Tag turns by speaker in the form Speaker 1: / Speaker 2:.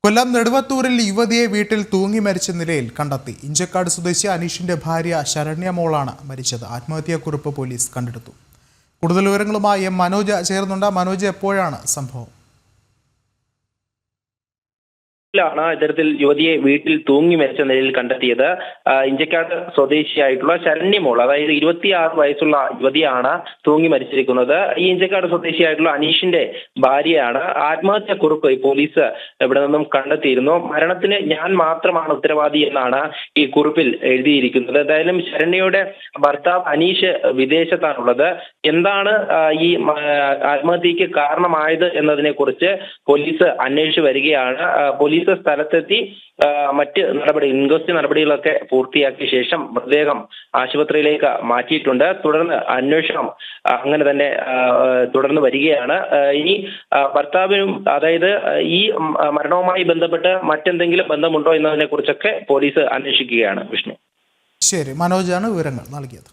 Speaker 1: കൊല്ലം നെടുവത്തൂരിൽ യുവതിയെ വീട്ടിൽ തൂങ്ങി മരിച്ച നിലയിൽ കണ്ടെത്തി. ഇഞ്ചക്കാട് സ്വദേശി അനീഷിന്റെ ഭാര്യ ശരണ്യ മോളാണ് മരിച്ചത്. ആത്മഹത്യാക്കുറിപ്പ് പോലീസ് കണ്ടെടുത്തു. കൂടുതൽ വിവരങ്ങളുമായി മനോജ് ചേർന്നുണ്ട്. മനോജ്, എപ്പോഴാണ് സംഭവം?
Speaker 2: ഇത്തരത്തിൽ യുവതിയെ വീട്ടിൽ തൂങ്ങി മരിച്ച നിലയിൽ കണ്ടെത്തിയത്. ഇഞ്ചക്കാട് സ്വദേശിയായിട്ടുള്ള ശരണ്യമോൾ, അതായത് 26 വയസ്സുള്ള യുവതിയാണ് തൂങ്ങി മരിച്ചിരിക്കുന്നത്. ഈ ഇഞ്ചക്കാട് സ്വദേശിയായിട്ടുള്ള അനീഷിന്റെ ഭാര്യയാണ്. ആത്മഹത്യാക്കുറിപ്പ് പോലീസ് ഇവിടെ നിന്നും കണ്ടെത്തിയിരുന്നു. മരണത്തിന് ഞാൻ മാത്രമാണ് ഉത്തരവാദി എന്നാണ് ഈ കുറിപ്പിൽ എഴുതിയിരിക്കുന്നത്. എന്തായാലും ശരണ്യയുടെ ഭർത്താവ് അനീഷ് വിദേശത്താണുള്ളത്. എന്താണ് ഈ ആത്മഹത്യക്ക് കാരണമായത് എന്നതിനെ കുറിച്ച് പോലീസ് അന്വേഷിച്ചു വരികയാണ്. പോലീസ് സ്ഥലത്തെത്തി മറ്റ് ഇൻക്വസ്റ്റ് നടപടികളൊക്കെ പൂർത്തിയാക്കിയ ശേഷം മൃതദേഹം ആശുപത്രിയിലേക്ക് മാറ്റിയിട്ടുണ്ട്. തുടർന്ന് അന്വേഷണം അങ്ങനെ തന്നെ തുടർന്ന് വരികയാണ്. ഇനി ഭർത്താവിനും, അതായത് ഈ മരണവുമായി ബന്ധപ്പെട്ട് മറ്റെന്തെങ്കിലും ബന്ധമുണ്ടോ എന്നതിനെ കുറിച്ചൊക്കെ പോലീസ് അന്വേഷിക്കുകയാണ്. വിഷ്ണു.
Speaker 1: ശരി, മനോജാണ് വിവരങ്ങൾ നൽകിയത്.